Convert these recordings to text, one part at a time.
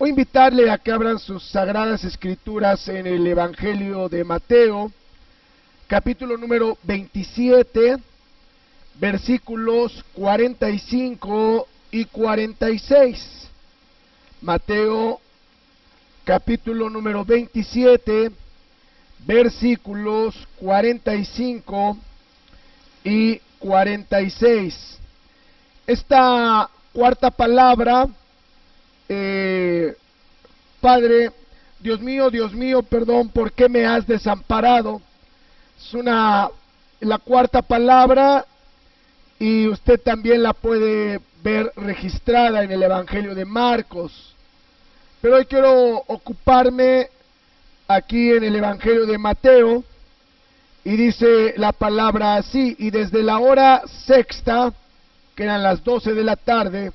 Voy a invitarle a que abran sus sagradas escrituras en el Evangelio de Mateo, capítulo número 27, versículos 45 y 46. Mateo, capítulo número 27, versículos 45 y 46. Esta cuarta palabra, Padre, Dios mío, perdón, ¿por qué me has desamparado? Es la cuarta palabra, y usted también la puede ver registrada en el Evangelio de Marcos. Pero hoy quiero ocuparme aquí en el Evangelio de Mateo, y dice la palabra así: y desde la hora sexta, que eran las 12 de la tarde,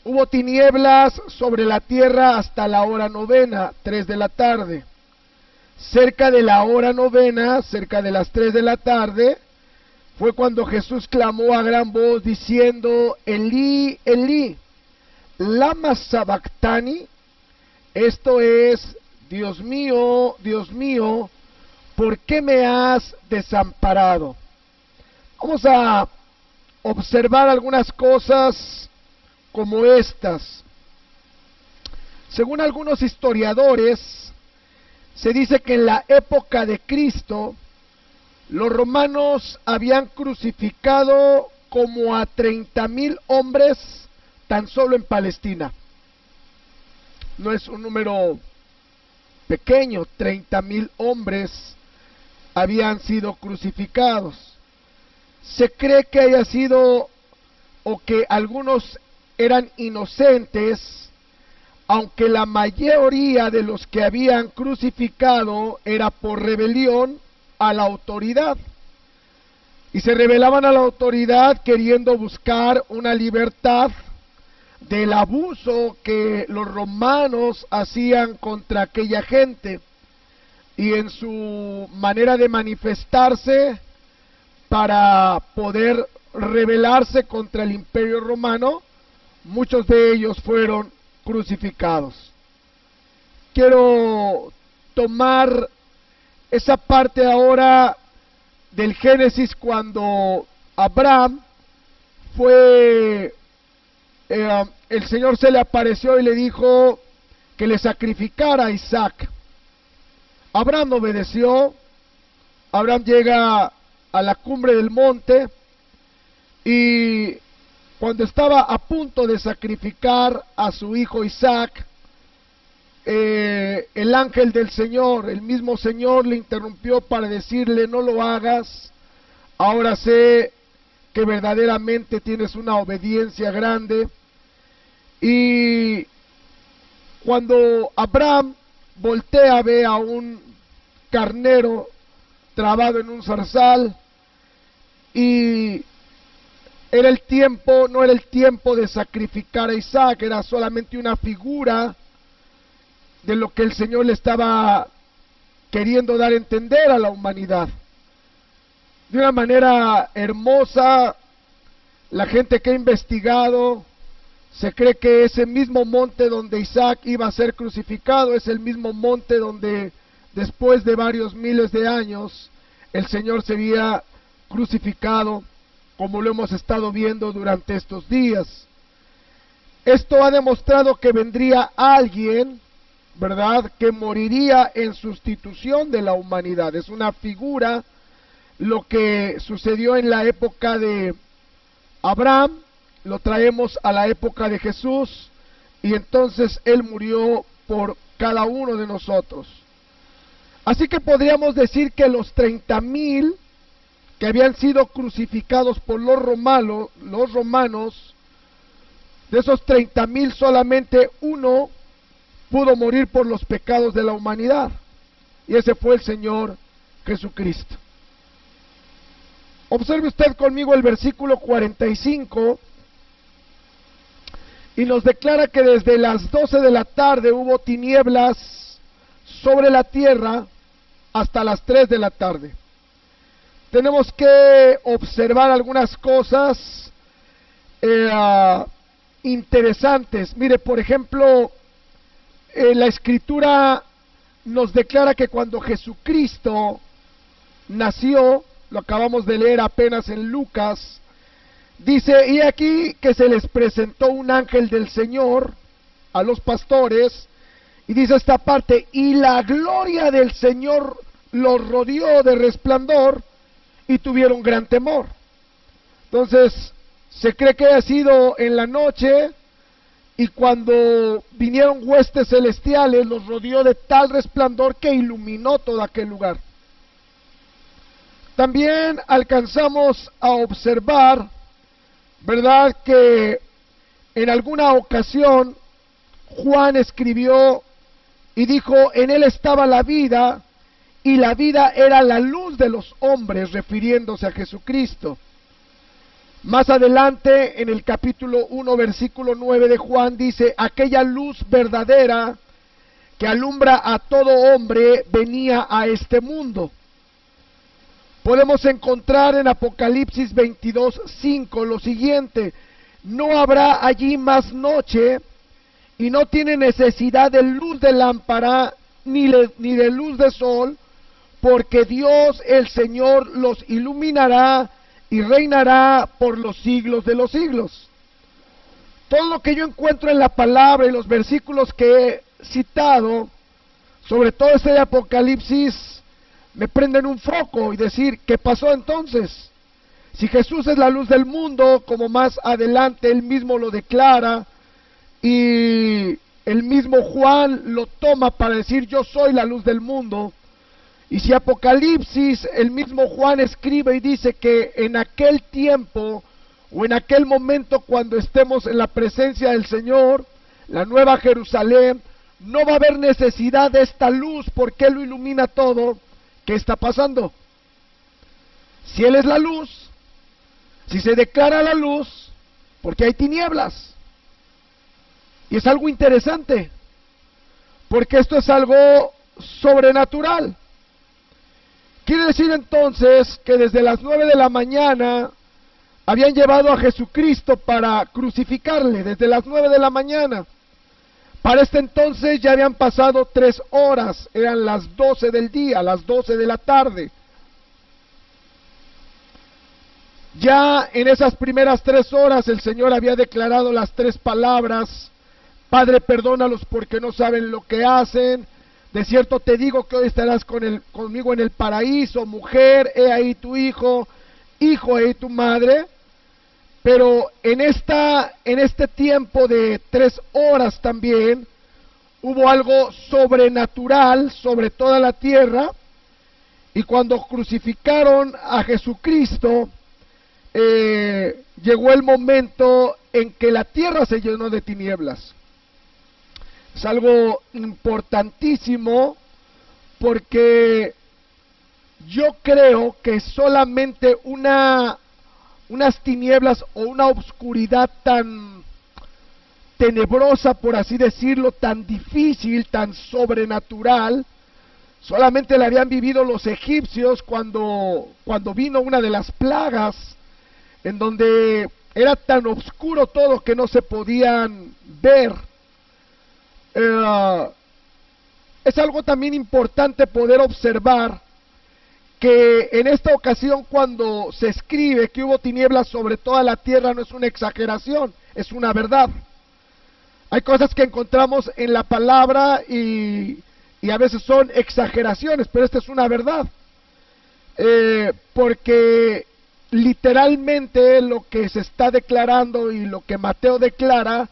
hubo tinieblas sobre la tierra hasta la hora novena, 3 de la tarde. Cerca de la hora novena, cerca de las 3 de la tarde, fue cuando Jesús clamó a gran voz diciendo: Elí, Elí, lama sabactani. Esto es: Dios mío, ¿por qué me has desamparado? Vamos a observar algunas cosas como estas. Según algunos historiadores, se dice que en la época de Cristo, los romanos habían crucificado como a 30,000 hombres tan solo en Palestina. No es un número pequeño, 30,000 hombres habían sido crucificados. Se cree que haya sido, o que algunos eran inocentes, aunque la mayoría de los que habían crucificado era por rebelión a la autoridad, y se rebelaban a la autoridad queriendo buscar una libertad del abuso que los romanos hacían contra aquella gente, y en su manera de manifestarse para poder rebelarse contra el imperio romano, muchos de ellos fueron crucificados. Quiero tomar esa parte ahora del Génesis, cuando Abraham fue, el Señor se le apareció y le dijo que le sacrificara a Isaac. Abraham obedeció. Abraham llega a la cumbre del monte, y cuando estaba a punto de sacrificar a su hijo Isaac, el ángel del Señor, el mismo Señor, le interrumpió para decirle: no lo hagas, ahora sé que verdaderamente tienes una obediencia grande. Y cuando Abraham voltea, ve a un carnero trabado en un zarzal, y era el tiempo, no era el tiempo de sacrificar a Isaac, era solamente una figura de lo que el Señor le estaba queriendo dar a entender a la humanidad. De una manera hermosa, la gente que ha investigado, se cree que ese mismo monte donde Isaac iba a ser crucificado es el mismo monte donde, después de varios miles de años, el Señor sería crucificado, como lo hemos estado viendo durante estos días. Esto ha demostrado que vendría alguien, ¿verdad?, que moriría en sustitución de la humanidad. Es una figura lo que sucedió en la época de Abraham, lo traemos a la época de Jesús, y entonces Él murió por cada uno de nosotros. Así que podríamos decir que los 30,000 que habían sido crucificados por los romanos, de esos 30,000 solamente uno pudo morir por los pecados de la humanidad, y ese fue el Señor Jesucristo. Observe usted conmigo el versículo 45, y nos declara que desde las 12 de la tarde hubo tinieblas sobre la tierra hasta las 3 de la tarde. Tenemos que observar algunas cosas interesantes. Mire, por ejemplo, la Escritura nos declara que cuando Jesucristo nació, lo acabamos de leer apenas en Lucas, dice, y aquí que se les presentó un ángel del Señor a los pastores, y dice esta parte, y la gloria del Señor los rodeó de resplandor, y tuvieron gran temor. Entonces, se cree que ha sido en la noche, y cuando vinieron huestes celestiales, los rodeó de tal resplandor que iluminó todo aquel lugar. También alcanzamos a observar, ¿verdad?, que en alguna ocasión Juan escribió y dijo, en él estaba la vida, y la vida era la luz de los hombres, refiriéndose a Jesucristo. Más adelante, en el capítulo 1, versículo 9 de Juan, dice, aquella luz verdadera que alumbra a todo hombre venía a este mundo. Podemos encontrar en Apocalipsis 22:5 lo siguiente, no habrá allí más noche, y no tiene necesidad de luz de lámpara, ni de luz de sol, porque Dios el Señor los iluminará, y reinará por los siglos de los siglos. Todo lo que yo encuentro en la palabra y los versículos que he citado, sobre todo este de Apocalipsis, me prenden un foco y decir, ¿qué pasó entonces? Si Jesús es la luz del mundo, como más adelante él mismo lo declara, y el mismo Juan lo toma para decir, yo soy la luz del mundo, y si Apocalipsis, el mismo Juan escribe y dice que en aquel tiempo o en aquel momento cuando estemos en la presencia del Señor, la nueva Jerusalén, no va a haber necesidad de esta luz porque Él lo ilumina todo. ¿Qué está pasando? Si Él es la luz, si se declara la luz, porque hay tinieblas. Y es algo interesante, porque esto es algo sobrenatural. Quiere decir entonces que desde las 9 de la mañana habían llevado a Jesucristo para crucificarle, desde las 9 de la mañana. Para este entonces ya habían pasado 3 horas, eran las 12 del día, las 12 de la tarde. Ya en esas primeras 3 horas el Señor había declarado las 3 palabras, Padre, perdónalos porque no saben lo que hacen. De cierto te digo que hoy estarás conmigo en el paraíso, mujer, he ahí tu hijo, hijo, he ahí tu madre. Pero en este tiempo de 3 horas también, hubo algo sobrenatural sobre toda la tierra, y cuando crucificaron a Jesucristo, llegó el momento en que la tierra se llenó de tinieblas. Es algo importantísimo porque yo creo que solamente unas tinieblas o una oscuridad tan tenebrosa, por así decirlo, tan difícil, tan sobrenatural, solamente la habían vivido los egipcios cuando vino una de las plagas, en donde era tan oscuro todo que no se podían ver. Es algo también importante poder observar que en esta ocasión cuando se escribe que hubo tinieblas sobre toda la tierra no es una exageración, es una verdad. Hay cosas que encontramos en la palabra y a veces son exageraciones, pero esta es una verdad. Porque literalmente lo que se está declarando y lo que Mateo declara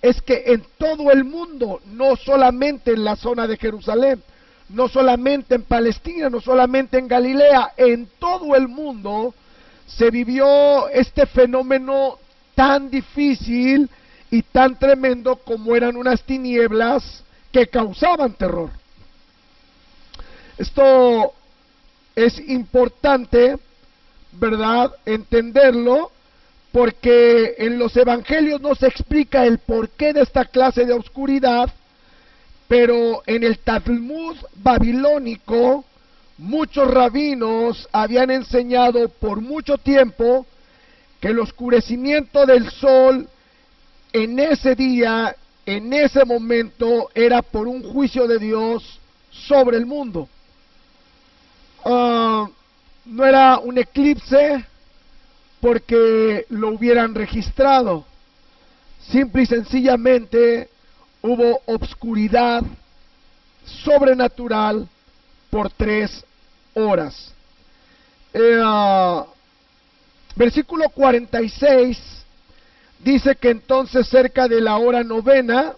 es que en todo el mundo, no solamente en la zona de Jerusalén, no solamente en Palestina, no solamente en Galilea, en todo el mundo se vivió este fenómeno tan difícil y tan tremendo como eran unas tinieblas que causaban terror. Esto es importante, ¿verdad?, entenderlo, porque en los evangelios no se explica el porqué de esta clase de oscuridad, pero en el Talmud babilónico muchos rabinos habían enseñado por mucho tiempo que el oscurecimiento del sol en ese día en ese momento era por un juicio de Dios sobre el mundo. No era un eclipse porque lo hubieran registrado. Simple y sencillamente hubo obscuridad sobrenatural por 3 horas. Versículo 46 dice que entonces cerca de la hora novena,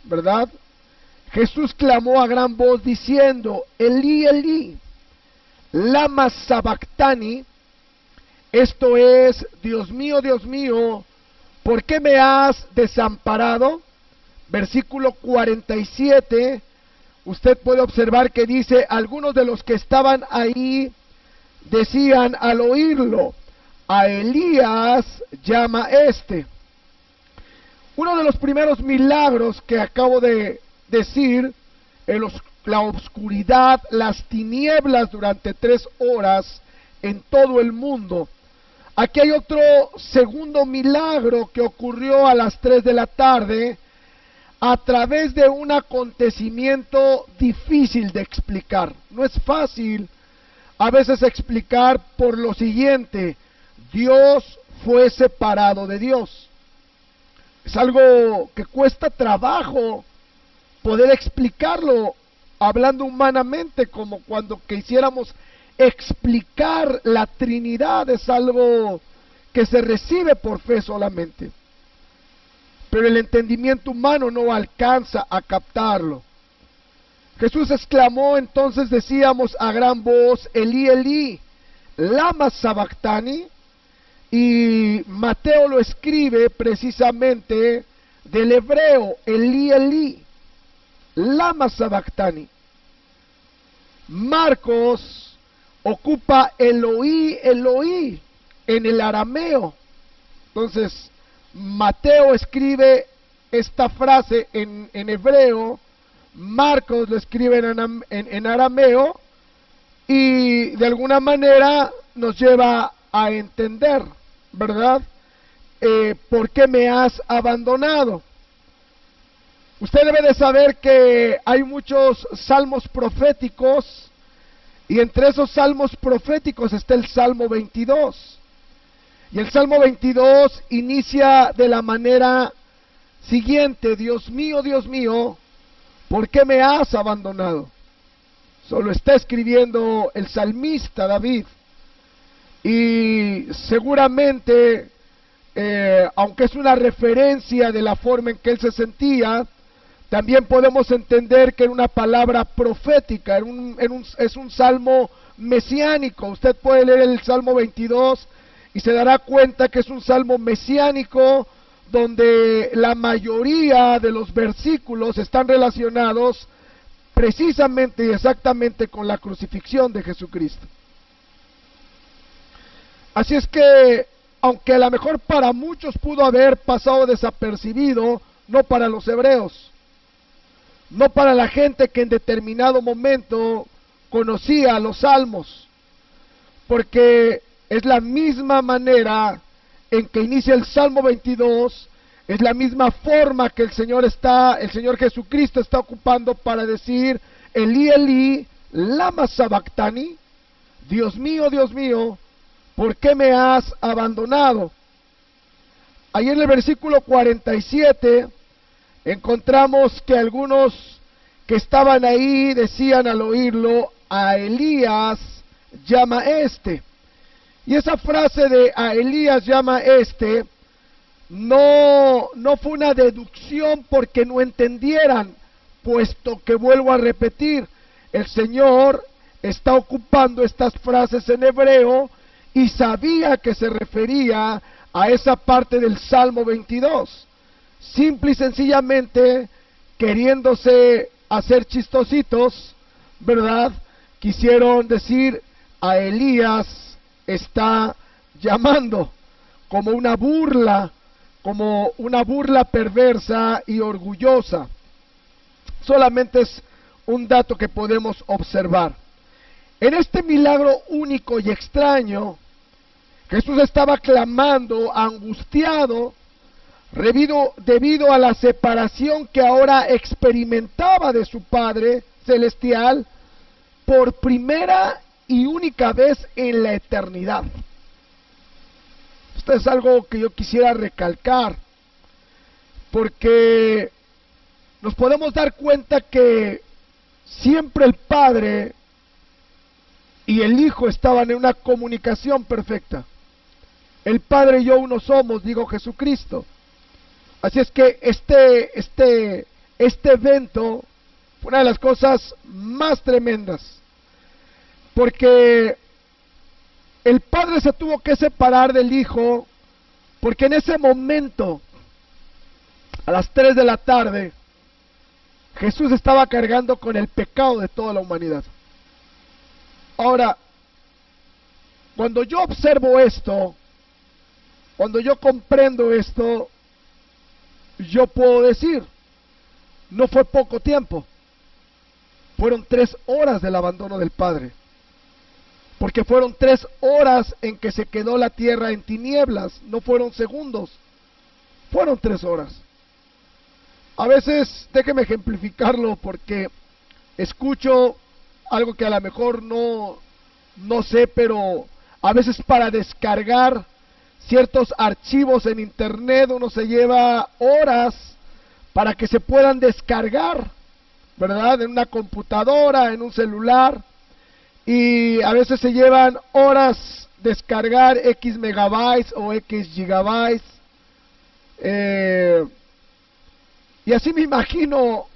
¿verdad?, Jesús clamó a gran voz diciendo: Elí, Elí, lama sabactani. Esto es: Dios mío, ¿por qué me has desamparado? Versículo 47, usted puede observar que dice: algunos de los que estaban ahí decían al oírlo: a Elías llama este. Uno de los primeros milagros que acabo de decir, la oscuridad, las tinieblas durante 3 horas en todo el mundo. Aquí hay otro segundo milagro que ocurrió a las 3 de la tarde a través de un acontecimiento difícil de explicar. No es fácil a veces explicar por lo siguiente: Dios fue separado de Dios. Es algo que cuesta trabajo poder explicarlo hablando humanamente, como cuando quisiéramos explicar la Trinidad. Es algo que se recibe por fe solamente, pero el entendimiento humano no alcanza a captarlo. Jesús exclamó entonces, decíamos, a gran voz: Elí, Elí, lama sabactani. Y Mateo lo escribe precisamente del hebreo: Elí, Elí, lama sabactani. Marcos ocupa Eloí, Eloí en el arameo. Entonces Mateo escribe esta frase en hebreo, Marcos lo escribe en arameo, y de alguna manera nos lleva a entender, ¿verdad?, ¿por qué me has abandonado? Usted debe de saber que hay muchos salmos proféticos, y entre esos salmos proféticos está el Salmo 22. Y el Salmo 22 inicia de la manera siguiente: Dios mío, ¿por qué me has abandonado? Solo está escribiendo el salmista David. Y seguramente, aunque es una referencia de la forma en que él se sentía, también podemos entender que era una palabra profética, es un salmo mesiánico. Usted puede leer el Salmo 22 y se dará cuenta que es un salmo mesiánico, donde la mayoría de los versículos están relacionados precisamente y exactamente con la crucifixión de Jesucristo. Así es que, aunque a lo mejor para muchos pudo haber pasado desapercibido, no para los hebreos, no para la gente que en determinado momento conocía los salmos, porque es la misma manera en que inicia el Salmo 22, es la misma forma que el Señor Jesucristo está ocupando para decir: Elí, Elí, lama sabactani. Dios mío, ¿por qué me has abandonado? Ahí en el versículo 47 encontramos que algunos que estaban ahí decían al oírlo: a Elías llama este. Y esa frase de a Elías llama este no fue una deducción porque no entendieran, puesto que, vuelvo a repetir, el Señor está ocupando estas frases en hebreo y sabía que se refería a esa parte del Salmo 22. Simple y sencillamente, queriéndose hacer chistositos, ¿verdad?, quisieron decir: a Elías está llamando, como una burla perversa y orgullosa. Solamente es un dato que podemos observar. En este milagro único y extraño, Jesús estaba clamando, angustiado, debido a la separación que ahora experimentaba de su Padre Celestial por primera y única vez en la eternidad. Esto es algo que yo quisiera recalcar, porque nos podemos dar cuenta que siempre el Padre y el Hijo estaban en una comunicación perfecta. El Padre y yo uno somos, digo Jesucristo. Así es que este evento fue una de las cosas más tremendas, porque el Padre se tuvo que separar del Hijo, porque en ese momento, a las 3 de la tarde, Jesús estaba cargando con el pecado de toda la humanidad. Ahora, cuando yo observo esto, cuando yo comprendo esto, yo puedo decir, no fue poco tiempo, fueron 3 horas del abandono del Padre, porque fueron 3 horas en que se quedó la tierra en tinieblas, no fueron segundos, fueron 3 horas. A veces, déjeme ejemplificarlo, porque escucho algo que a lo mejor no sé, pero a veces para descargar ciertos archivos en internet uno se lleva horas para que se puedan descargar, ¿verdad? En una computadora, en un celular, y a veces se llevan horas descargar X megabytes o X gigabytes, y así me imagino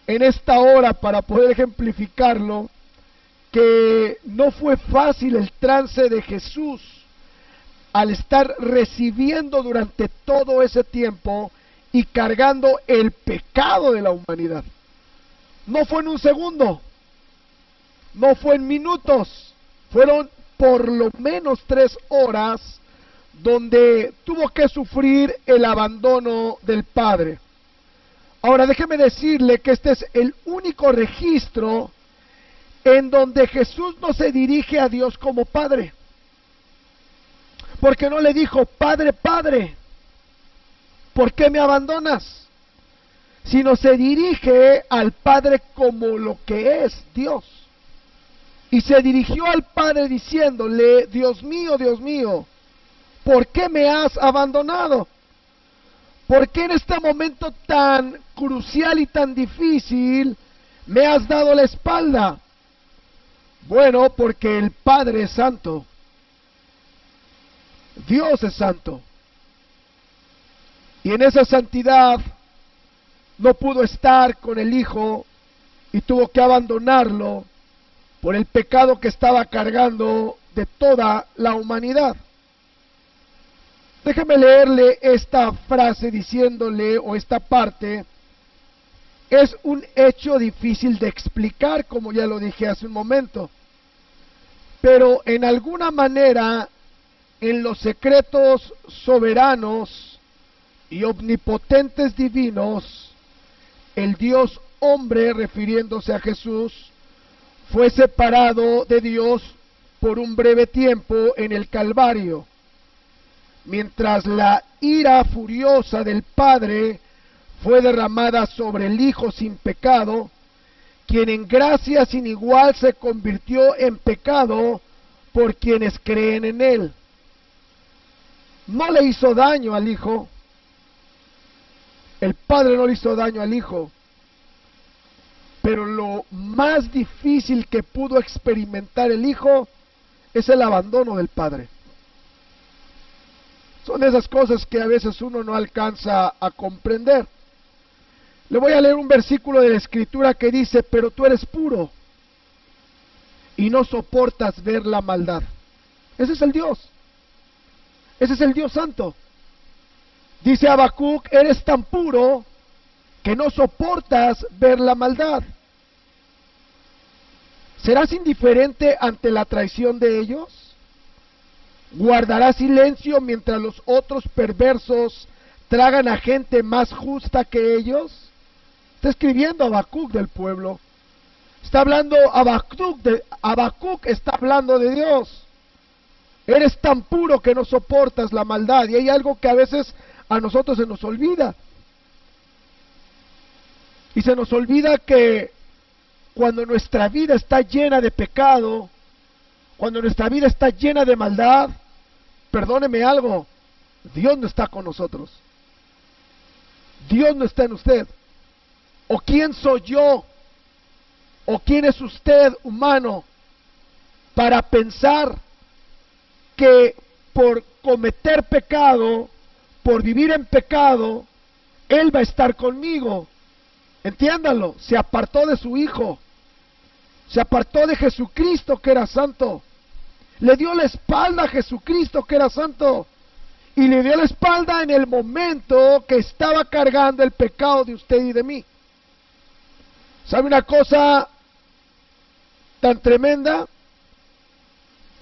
en esta hora, para poder ejemplificarlo, que no fue fácil el trance de Jesús al estar recibiendo durante todo ese tiempo y cargando el pecado de la humanidad. No fue en un segundo, no fue en minutos, fueron por lo menos 3 horas donde tuvo que sufrir el abandono del Padre. Ahora déjeme decirle que este es el único registro en donde Jesús no se dirige a Dios como Padre, porque no le dijo, Padre, Padre, ¿por qué me abandonas? Sino se dirige al Padre como lo que es Dios, y se dirigió al Padre diciéndole, Dios mío, ¿por qué me has abandonado? ¿Por qué en este momento tan crucial y tan difícil me has dado la espalda? Bueno, porque el Padre es santo, Dios es santo, y en esa santidad no pudo estar con el Hijo y tuvo que abandonarlo por el pecado que estaba cargando de toda la humanidad. Déjeme leerle esta frase diciéndole, o esta parte, es un hecho difícil de explicar, como ya lo dije hace un momento, pero en alguna manera, en los secretos soberanos y omnipotentes divinos, el Dios hombre, refiriéndose a Jesús, fue separado de Dios por un breve tiempo en el Calvario, mientras la ira furiosa del Padre fue derramada sobre el Hijo sin pecado, quien en gracia sin igual se convirtió en pecado por quienes creen en Él. No le hizo daño al Hijo, el Padre no le hizo daño al Hijo, pero lo más difícil que pudo experimentar el Hijo es el abandono del Padre. Son esas cosas que a veces uno no alcanza a comprender. Le voy a leer un versículo de la Escritura que dice, pero tú eres puro y no soportas ver la maldad. Ese es el Dios. Ese es el Dios santo. Dice Habacuc, eres tan puro que no soportas ver la maldad. ¿Serás indiferente ante la traición de ellos? ¿Guardarás silencio mientras los otros perversos tragan a gente más justa que ellos? Está escribiendo Habacuc del pueblo. Está hablando Habacuc está hablando de Dios. Eres tan puro que no soportas la maldad. Y hay algo que a veces a nosotros se nos olvida. Y se nos olvida que cuando nuestra vida está llena de pecado, cuando nuestra vida está llena de maldad, perdóneme algo, Dios no está con nosotros. Dios no está en usted. ¿O quién soy yo? ¿O quién es usted, humano, para pensar que por cometer pecado, por vivir en pecado, Él va a estar conmigo? Entiéndalo, se apartó de su Hijo, se apartó de Jesucristo que era santo, le dio la espalda a Jesucristo que era santo, y le dio la espalda en el momento que estaba cargando el pecado de usted y de mí. ¿Sabe una cosa tan tremenda?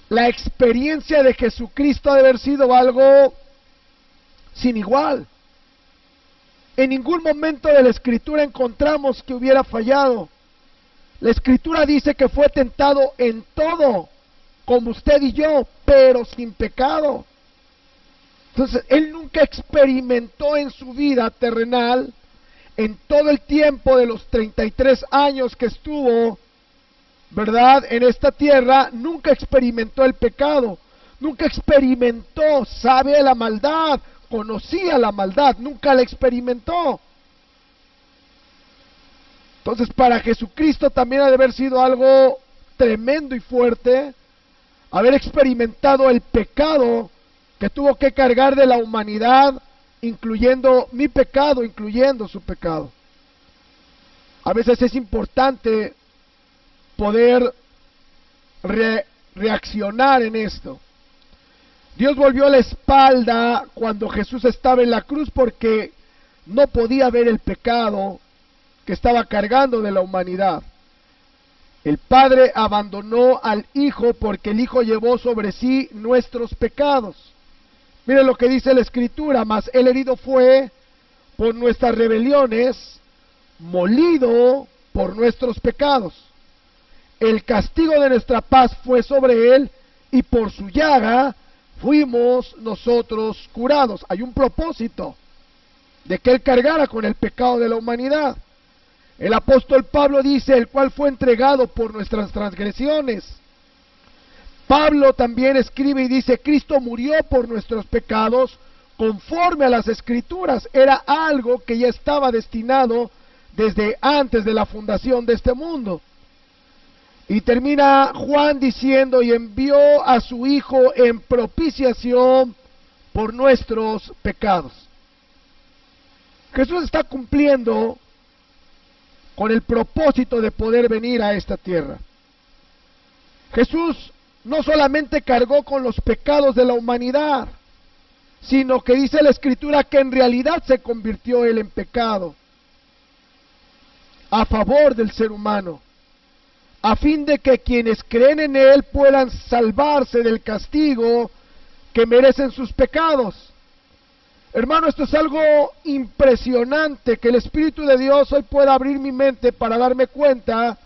La experiencia de Jesucristo ha de haber sido algo sin igual. En ningún momento de la Escritura encontramos que hubiera fallado. La Escritura dice que fue tentado en todo, como usted y yo, pero sin pecado. Entonces, Él nunca experimentó en su vida terrenal, en todo el tiempo de los 33 años que estuvo, ¿verdad?, en esta tierra, nunca experimentó el pecado, nunca experimentó, sabe la maldad, conocía la maldad, nunca la experimentó. Entonces, para Jesucristo también ha de haber sido algo tremendo y fuerte haber experimentado el pecado que tuvo que cargar de la humanidad, incluyendo mi pecado, incluyendo su pecado. A veces es importante poder reaccionar en esto. Dios volvió la espalda cuando Jesús estaba en la cruz porque no podía ver el pecado que estaba cargando de la humanidad. El Padre abandonó al Hijo porque el Hijo llevó sobre sí nuestros pecados. Mire lo que dice la Escritura: mas el herido fue por nuestras rebeliones, molido por nuestros pecados. El castigo de nuestra paz fue sobre él, y por su llaga fuimos nosotros curados. Hay un propósito de que él cargara con el pecado de la humanidad. El apóstol Pablo dice: el cual fue entregado por nuestras transgresiones. Pablo también escribe y dice: Cristo murió por nuestros pecados conforme a las Escrituras. Era algo que ya estaba destinado desde antes de la fundación de este mundo. Y termina Juan diciendo: y envió a su Hijo en propiciación por nuestros pecados. Jesús está cumpliendo con el propósito de poder venir a esta tierra. Jesús no solamente cargó con los pecados de la humanidad, sino que dice la Escritura que en realidad se convirtió Él en pecado a favor del ser humano, a fin de que quienes creen en Él puedan salvarse del castigo que merecen sus pecados. Hermano, esto es algo impresionante, que el Espíritu de Dios hoy pueda abrir mi mente para darme cuenta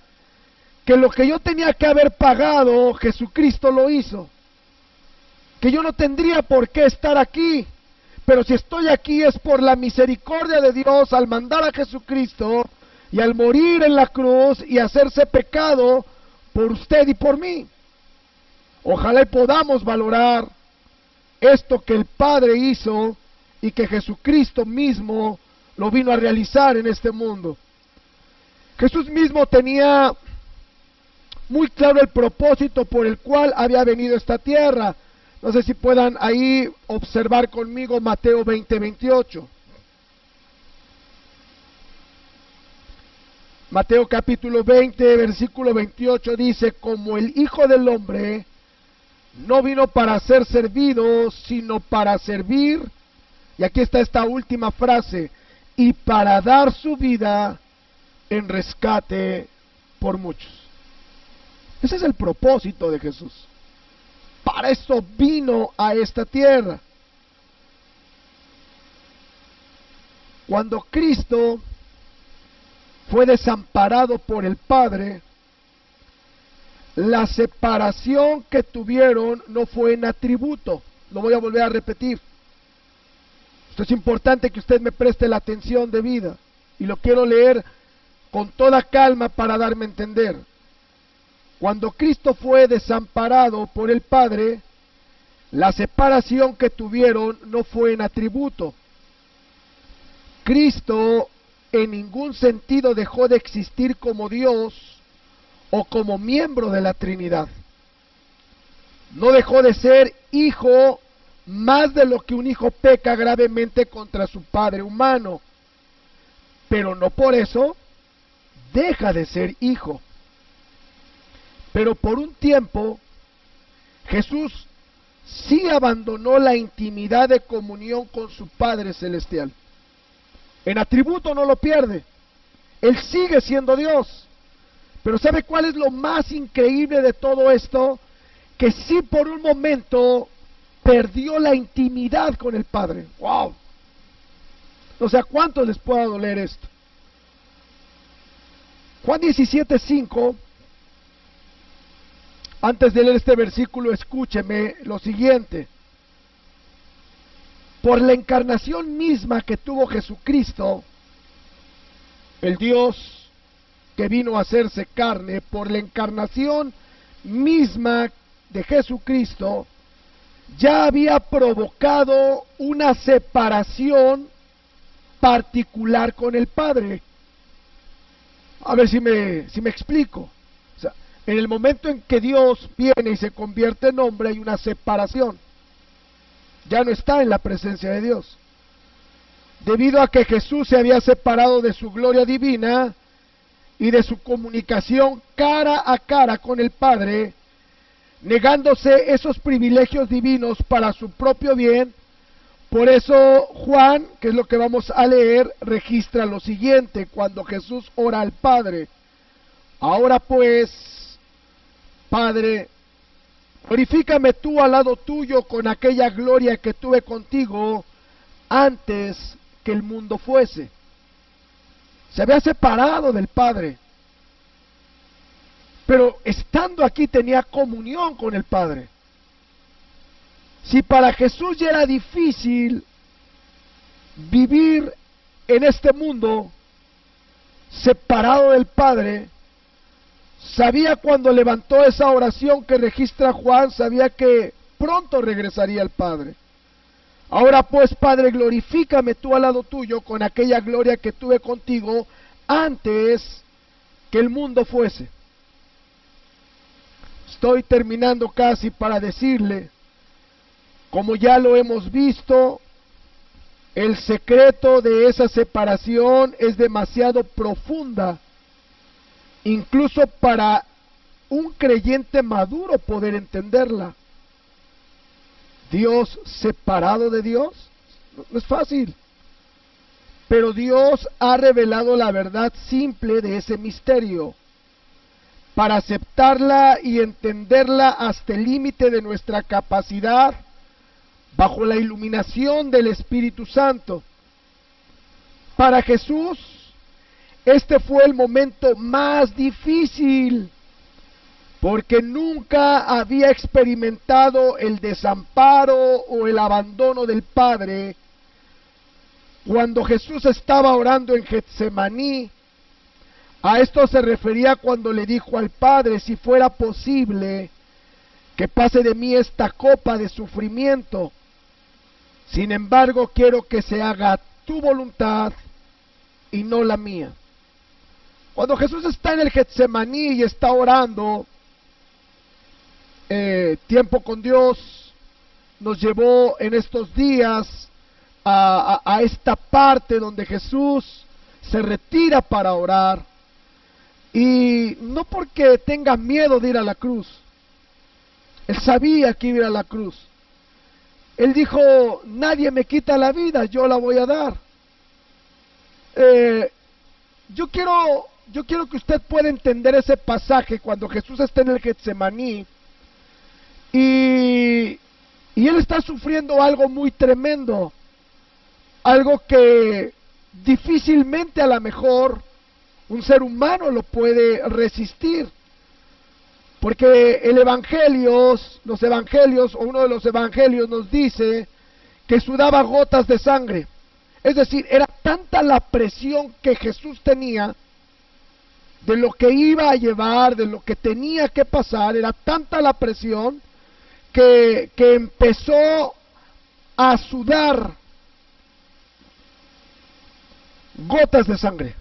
que lo que yo tenía que haber pagado, Jesucristo lo hizo. Que yo no tendría por qué estar aquí, pero si estoy aquí es por la misericordia de Dios al mandar a Jesucristo y al morir en la cruz y hacerse pecado por usted y por mí. Ojalá y podamos valorar esto que el Padre hizo y que Jesucristo mismo lo vino a realizar en este mundo. Jesús mismo tenía muy claro el propósito por el cual había venido a esta tierra. No sé si puedan ahí observar conmigo Mateo 20:28. Mateo capítulo 20, versículo 28 dice: como el Hijo del Hombre no vino para ser servido, sino para servir. Y aquí está esta última frase: y para dar su vida en rescate por muchos. Ese es el propósito de Jesús. Para eso vino a esta tierra. Cuando Cristo fue desamparado por el Padre, la separación que tuvieron no fue en atributo. Lo voy a volver a repetir. Esto es importante que usted me preste la atención debida, y lo quiero leer con toda calma para darme a entender. Cuando Cristo fue desamparado por el Padre, la separación que tuvieron no fue en atributo. Cristo en ningún sentido dejó de existir como Dios o como miembro de la Trinidad. No dejó de ser hijo, más de lo que un hijo peca gravemente contra su padre humano, pero no por eso deja de ser hijo. Pero por un tiempo, Jesús sí abandonó la intimidad de comunión con su Padre Celestial. En atributo no lo pierde, Él sigue siendo Dios. Pero ¿sabe cuál es lo más increíble de todo esto? Que sí por un momento perdió la intimidad con el Padre. ¡Wow! O sea, ¿cuánto les puede doler esto? Juan 17:5, antes de leer este versículo, escúcheme lo siguiente. Por la encarnación misma que tuvo Jesucristo, el Dios que vino a hacerse carne, por la encarnación misma de Jesucristo, ya había provocado una separación particular con el Padre. A ver si me explico. O sea, en el momento en que Dios viene y se convierte en hombre, hay una separación. Ya no está en la presencia de Dios. Debido a que Jesús se había separado de su gloria divina y de su comunicación cara a cara con el Padre, negándose esos privilegios divinos para su propio bien. Por eso Juan, que es lo que vamos a leer, registra lo siguiente cuando Jesús ora al Padre: ahora pues, Padre, glorifícame tú al lado tuyo con aquella gloria que tuve contigo antes que el mundo fuese. Se había separado del Padre, pero estando aquí tenía comunión con el Padre. Si para Jesús ya era difícil vivir en este mundo separado del Padre, sabía cuando levantó esa oración que registra Juan, sabía que pronto regresaría al Padre. Ahora pues, Padre, glorifícame tú al lado tuyo con aquella gloria que tuve contigo antes que el mundo fuese. Estoy terminando casi para decirle, como ya lo hemos visto, el secreto de esa separación es demasiado profunda, incluso para un creyente maduro poder entenderla. Dios separado de Dios, no es fácil, pero Dios ha revelado la verdad simple de ese misterio, para aceptarla y entenderla hasta el límite de nuestra capacidad, bajo la iluminación del Espíritu Santo. Para Jesús, este fue el momento más difícil, porque nunca había experimentado el desamparo o el abandono del Padre. Cuando Jesús estaba orando en Getsemaní, a esto se refería cuando le dijo al Padre: si fuera posible, que pase de mí esta copa de sufrimiento. Sin embargo, quiero que se haga tu voluntad y no la mía. Cuando Jesús está en el Getsemaní y está orando, tiempo con Dios nos llevó en estos días a esta parte donde Jesús se retira para orar, y no porque tenga miedo de ir a la cruz. Él sabía que iba a ir a la cruz. Él dijo: nadie me quita la vida, yo la voy a dar. Yo quiero que usted pueda entender ese pasaje cuando Jesús está en el Getsemaní y él está sufriendo algo muy tremendo, algo que difícilmente a lo mejor un ser humano lo puede resistir, porque los evangelios o uno de los evangelios nos dice que sudaba gotas de sangre. Es decir, era tanta la presión que Jesús tenía de lo que iba a llevar, de lo que tenía que pasar, era tanta la presión que empezó a sudar gotas de sangre.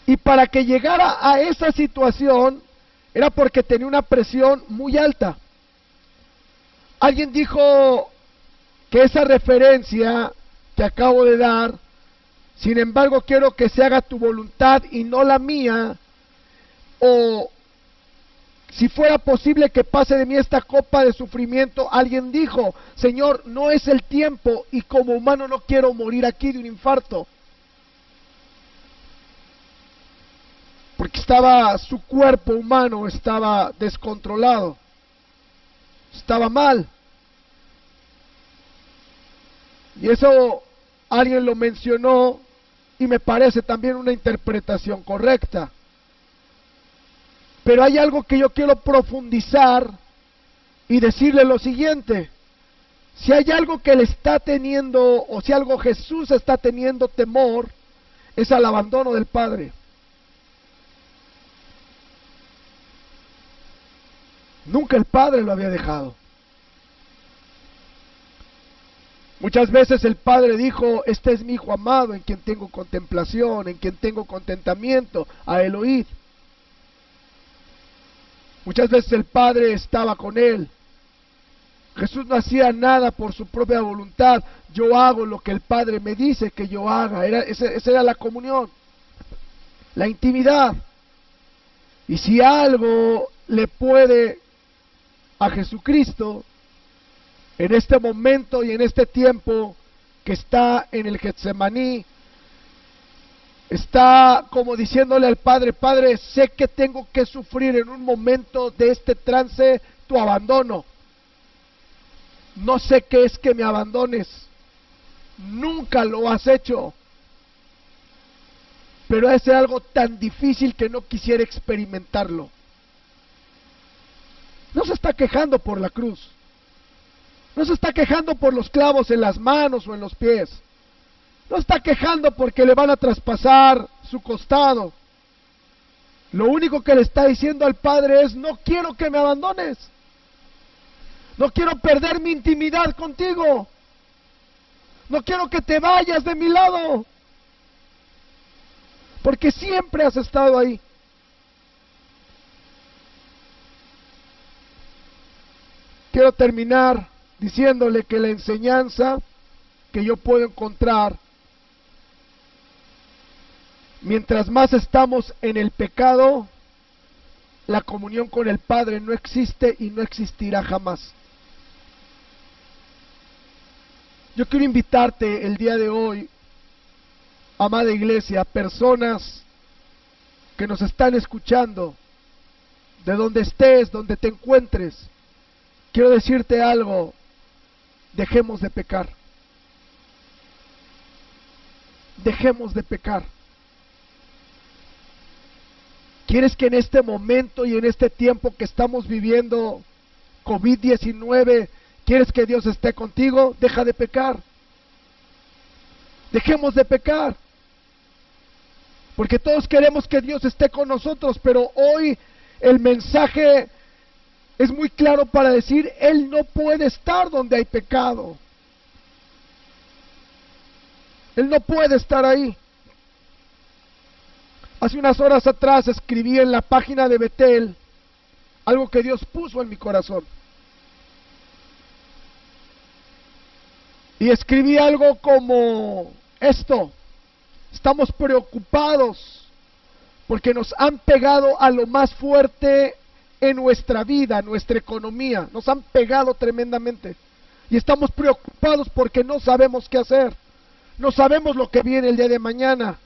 Y para que llegara a esa situación era porque tenía una presión muy alta. Alguien dijo que esa referencia que acabo de dar, sin embargo quiero que se haga tu voluntad y no la mía, o si fuera posible que pase de mí esta copa de sufrimiento. Alguien dijo, Señor, no es el tiempo y como humano no quiero morir aquí de un infarto. Porque su cuerpo humano estaba descontrolado, estaba mal. Y eso alguien lo mencionó y me parece también una interpretación correcta. Pero hay algo que yo quiero profundizar y decirle lo siguiente. Si hay algo que le está teniendo, o si algo Jesús está teniendo temor, es al abandono del Padre. Nunca el Padre lo había dejado. Muchas veces el Padre dijo, este es mi Hijo amado, en quien tengo contemplación, en quien tengo contentamiento, a él oíd. Muchas veces el Padre estaba con él. Jesús no hacía nada por su propia voluntad. Yo hago lo que el Padre me dice que yo haga. Esa era la comunión, la intimidad. Y si algo le puede a Jesucristo en este momento y en este tiempo que está en el Getsemaní, está como diciéndole al Padre, Padre, sé que tengo que sufrir en un momento de este trance tu abandono. No sé qué es que me abandones. Nunca lo has hecho. Pero es algo tan difícil que no quisiera experimentarlo. No se está quejando por la cruz. No se está quejando por los clavos en las manos o en los pies. No está quejando porque le van a traspasar su costado. Lo único que le está diciendo al Padre es, no quiero que me abandones. No quiero perder mi intimidad contigo. No quiero que te vayas de mi lado. Porque siempre has estado ahí. Quiero terminar diciéndole que la enseñanza que yo puedo encontrar, mientras más estamos en el pecado, la comunión con el Padre no existe y no existirá jamás. Yo quiero invitarte el día de hoy, amada iglesia, personas que nos están escuchando, de donde estés, donde te encuentres, quiero decirte algo, dejemos de pecar. Dejemos de pecar. ¿Quieres que en este momento y en este tiempo que estamos viviendo, COVID-19, quieres que Dios esté contigo? Deja de pecar. Dejemos de pecar. Porque todos queremos que Dios esté con nosotros, pero hoy el mensaje es muy claro para decir, Él no puede estar donde hay pecado. Él no puede estar ahí. Hace unas horas atrás escribí en la página de Betel algo que Dios puso en mi corazón. Y escribí algo como esto: estamos preocupados porque nos han pegado a lo más fuerte en nuestra vida, nuestra economía. Nos han pegado tremendamente. Y estamos preocupados porque no sabemos qué hacer. No sabemos lo que viene el día de mañana.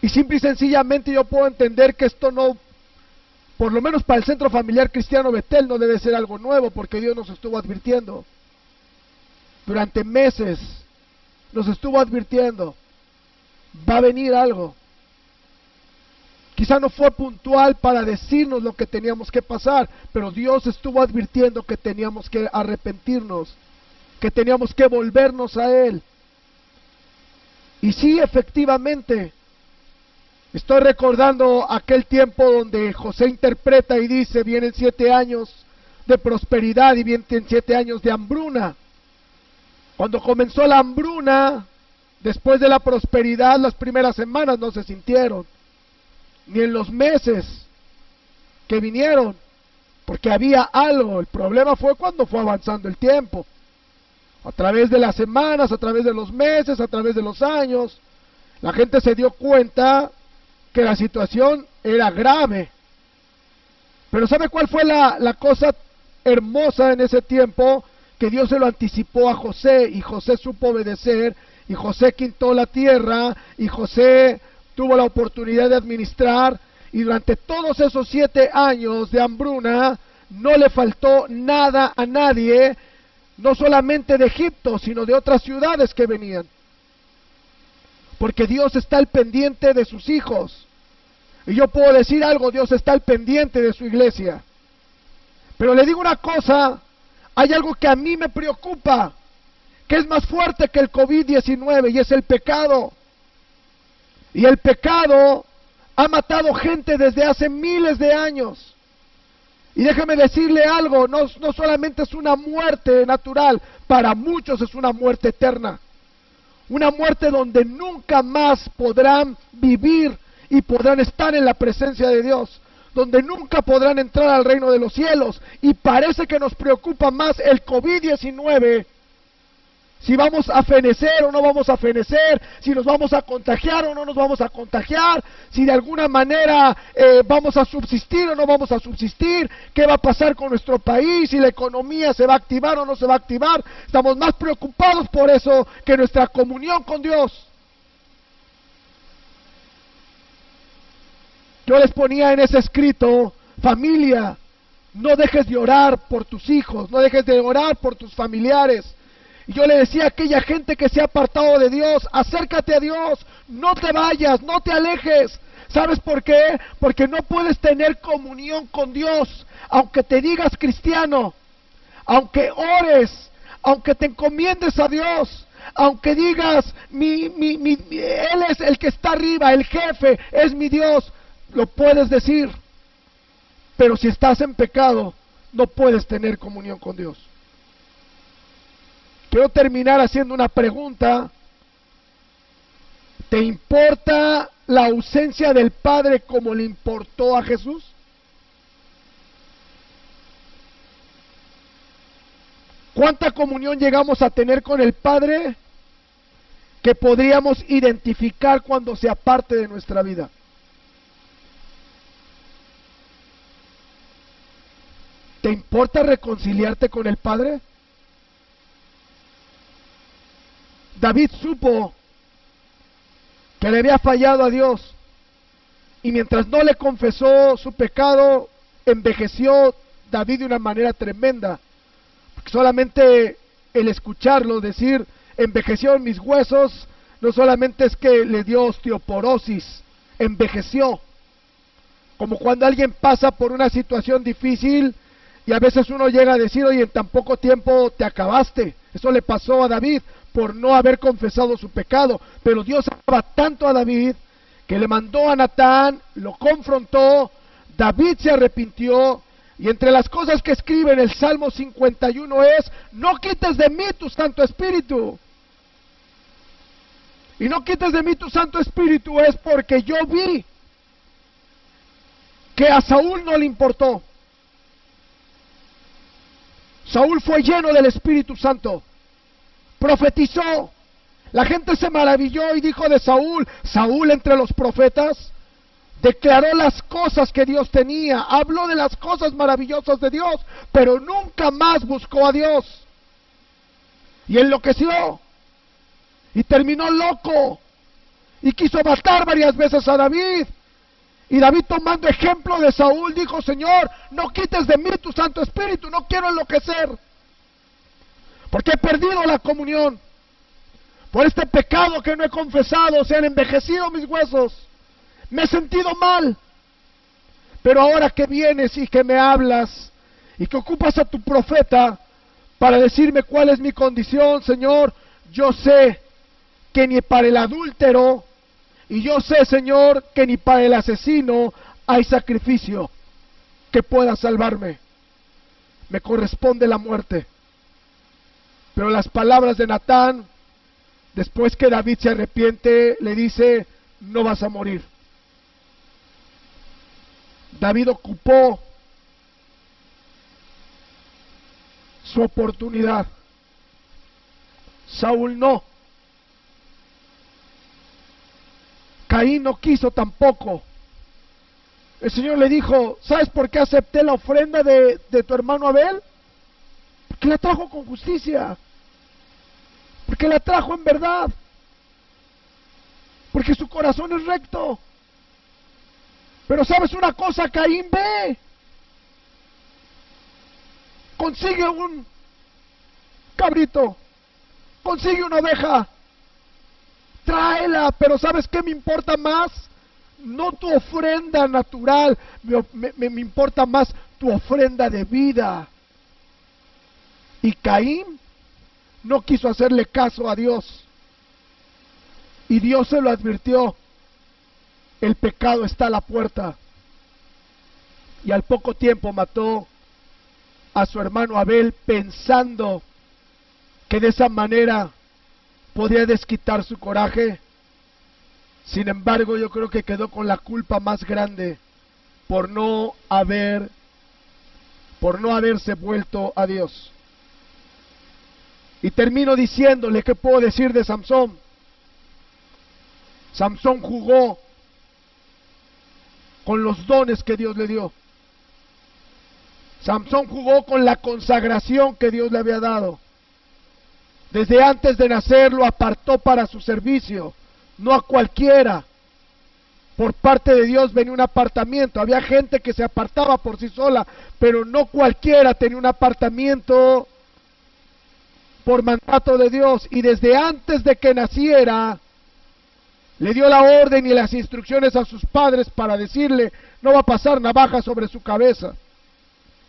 Y simple y sencillamente yo puedo entender que esto no, por lo menos para el Centro Familiar Cristiano Betel, no debe ser algo nuevo, porque Dios nos estuvo advirtiendo. Durante meses nos estuvo advirtiendo, va a venir algo. Quizá no fue puntual para decirnos lo que teníamos que pasar, pero Dios estuvo advirtiendo que teníamos que arrepentirnos, que teníamos que volvernos a Él. Y sí, efectivamente, estoy recordando aquel tiempo donde José interpreta y dice, vienen 7 años de prosperidad y vienen 7 años de hambruna. Cuando comenzó la hambruna, después de la prosperidad, las primeras semanas no se sintieron, ni en los meses que vinieron, porque había algo. El problema fue cuando fue avanzando el tiempo, a través de las semanas, a través de los meses, a través de los años, la gente se dio cuenta que la situación era grave. Pero ¿sabe cuál fue la cosa hermosa en ese tiempo? Que Dios se lo anticipó a José, y José supo obedecer, y José quintó la tierra, y José tuvo la oportunidad de administrar, y durante todos esos 7 años de hambruna no le faltó nada a nadie, no solamente de Egipto, sino de otras ciudades que venían. Porque Dios está al pendiente de sus hijos. Y yo puedo decir algo, Dios está al pendiente de su iglesia. Pero le digo una cosa, hay algo que a mí me preocupa, que es más fuerte que el COVID-19, y es el pecado. Y el pecado ha matado gente desde hace miles de años. Y déjeme decirle algo, no solamente es una muerte natural, para muchos es una muerte eterna. Una muerte donde nunca más podrán vivir y podrán estar en la presencia de Dios, donde nunca podrán entrar al reino de los cielos. Y parece que nos preocupa más el COVID-19, si vamos a fenecer o no vamos a fenecer, si nos vamos a contagiar o no nos vamos a contagiar, si de alguna manera vamos a subsistir o no vamos a subsistir, qué va a pasar con nuestro país, si la economía se va a activar o no se va a activar. Estamos más preocupados por eso que nuestra comunión con Dios. Yo les ponía en ese escrito, familia, no dejes de orar por tus hijos, no dejes de orar por tus familiares. Y yo le decía a aquella gente que se ha apartado de Dios, acércate a Dios, no te vayas, no te alejes. ¿Sabes por qué? Porque no puedes tener comunión con Dios, aunque te digas cristiano, aunque ores, aunque te encomiendes a Dios, aunque digas, Él es el que está arriba, el jefe, es mi Dios, lo puedes decir, pero si estás en pecado, no puedes tener comunión con Dios. Quiero terminar haciendo una pregunta. ¿Te importa la ausencia del Padre como le importó a Jesús? ¿Cuánta comunión llegamos a tener con el Padre que podríamos identificar cuando sea parte de nuestra vida? ¿Te importa reconciliarte con el Padre? David supo que le había fallado a Dios, y mientras no le confesó su pecado, envejeció David de una manera tremenda. Porque solamente el escucharlo decir, envejeció en mis huesos, no solamente es que le dio osteoporosis, envejeció. Como cuando alguien pasa por una situación difícil, y a veces uno llega a decir, oye, en tan poco tiempo te acabaste. Eso le pasó a David por no haber confesado su pecado. Pero Dios amaba tanto a David que le mandó a Natán, lo confrontó, David se arrepintió, y entre las cosas que escribe en el Salmo 51 es, no quites de mí tu Santo Espíritu. Y no quites de mí tu Santo Espíritu es porque yo vi que a Saúl no le importó. Saúl fue lleno del Espíritu Santo, profetizó, la gente se maravilló y dijo de Saúl, Saúl entre los profetas, declaró las cosas que Dios tenía, habló de las cosas maravillosas de Dios, pero nunca más buscó a Dios, y enloqueció, y terminó loco, y quiso matar varias veces a David. Y David, tomando ejemplo de Saúl, dijo, Señor, no quites de mí tu Santo Espíritu, no quiero enloquecer, porque he perdido la comunión. Por este pecado que no he confesado, se han envejecido mis huesos. Me he sentido mal, Pero ahora que vienes y que me hablas y que ocupas a tu profeta para decirme cuál es mi condición, Señor, yo sé que ni para el adúltero, y yo sé, Señor, que ni para el asesino hay sacrificio que pueda salvarme. Me corresponde la muerte. Pero las palabras de Natán, después que David se arrepiente, le dice, no vas a morir. David ocupó su oportunidad. Saúl no. Caín no quiso tampoco. El Señor le dijo, ¿sabes por qué acepté la ofrenda de tu hermano Abel? Porque la trajo con justicia. Porque la trajo en verdad. Porque su corazón es recto. Pero ¿sabes una cosa? Caín ve. Consigue un cabrito. Consigue una oveja. Tráela, pero ¿sabes qué me importa más? No tu ofrenda natural, me importa más tu ofrenda de vida. Y Caín no quiso hacerle caso a Dios. Y Dios se lo advirtió. El pecado está a la puerta. Y al poco tiempo mató a su hermano Abel pensando que de esa manera podía desquitar su coraje. Sin embargo, yo creo que quedó con la culpa más grande por no haberse vuelto a Dios. Y termino diciéndole, ¿qué puedo decir de Samsón? Samsón jugó con los dones que Dios le dio. Samsón jugó con la consagración que Dios le había dado. Desde antes de nacer lo apartó para su servicio, no a cualquiera. Por parte de Dios venía un apartamiento. Había gente que se apartaba por sí sola, pero no cualquiera tenía un apartamiento por mandato de Dios. Y desde antes de que naciera, le dio la orden y las instrucciones a sus padres para decirle, no va a pasar navaja sobre su cabeza,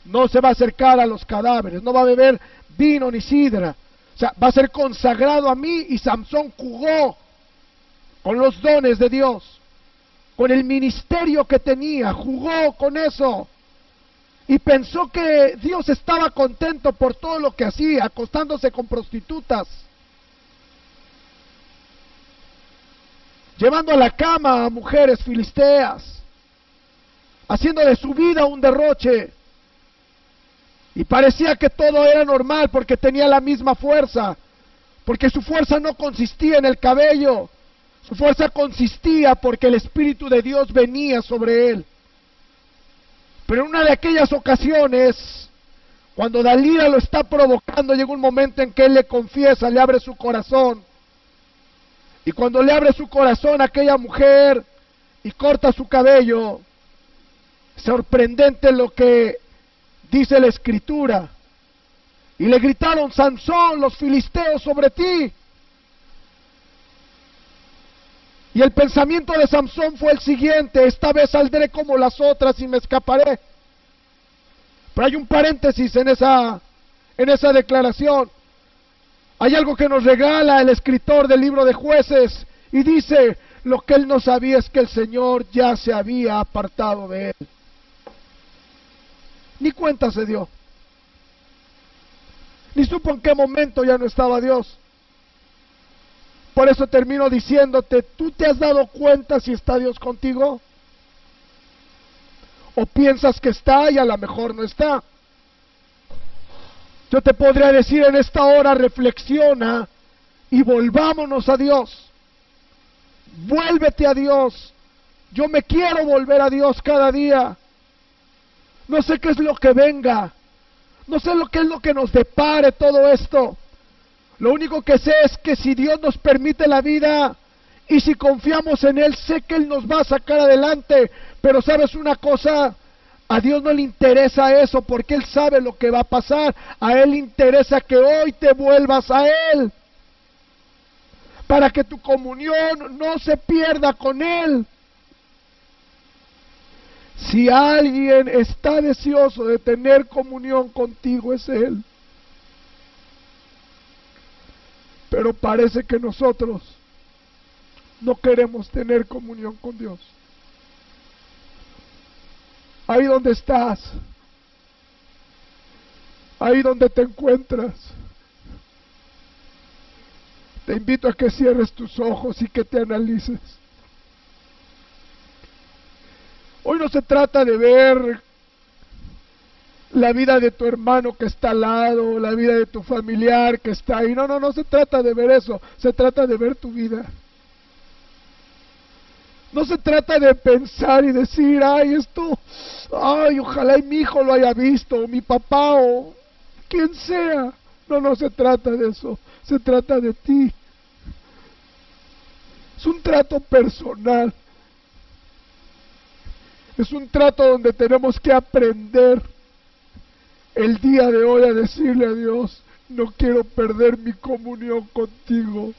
no se va a acercar a los cadáveres, no va a beber vino ni sidra. O sea, va a ser consagrado a mí. Y Samsón jugó con los dones de Dios, con el ministerio que tenía, jugó con eso. Y pensó que Dios estaba contento por todo lo que hacía, acostándose con prostitutas, llevando a la cama a mujeres filisteas, haciendo de su vida un derroche. Y parecía que todo era normal porque tenía la misma fuerza, porque su fuerza no consistía en el cabello, su fuerza consistía porque el Espíritu de Dios venía sobre él. Pero en una de aquellas ocasiones, cuando Dalila lo está provocando, llega un momento en que él le confiesa, le abre su corazón. Y cuando le abre su corazón a aquella mujer y corta su cabello, sorprendente lo que dice la Escritura. Y le gritaron, Sansón, los filisteos sobre ti. Y el pensamiento de Samsón fue el siguiente: esta vez saldré como las otras y me escaparé. Pero hay un paréntesis en esa declaración. Hay algo que nos regala el escritor del libro de Jueces y dice, lo que él no sabía es que el Señor ya se había apartado de él. Ni cuenta se dio. Ni supo en qué momento ya no estaba Dios. Por eso termino diciéndote, ¿tú te has dado cuenta si está Dios contigo? ¿O piensas que está y a lo mejor no está? Yo te podría decir en esta hora, reflexiona y volvámonos a Dios. Vuélvete a Dios. Yo me quiero volver a Dios cada día. No sé qué es lo que venga. No sé qué es lo que nos depare todo esto. Lo único que sé es que si Dios nos permite la vida y si confiamos en Él, sé que Él nos va a sacar adelante. Pero ¿sabes una cosa? A Dios no le interesa eso porque Él sabe lo que va a pasar. A Él le interesa que hoy te vuelvas a Él, para que tu comunión no se pierda con Él. Si alguien está deseoso de tener comunión contigo, es Él. Pero parece que nosotros no queremos tener comunión con Dios. Ahí donde estás, ahí donde te encuentras, te invito a que cierres tus ojos y que te analices. Hoy no se trata de ver la vida de tu hermano que está al lado, la vida de tu familiar que está ahí. No se trata de ver eso, se trata de ver tu vida. No se trata de pensar y decir, ay, esto, ay, ojalá y mi hijo lo haya visto, o mi papá, o quien sea. No se trata de eso, se trata de ti. Es un trato personal. Es un trato donde tenemos que aprender el día de hoy a decirle a Dios, no quiero perder mi comunión contigo.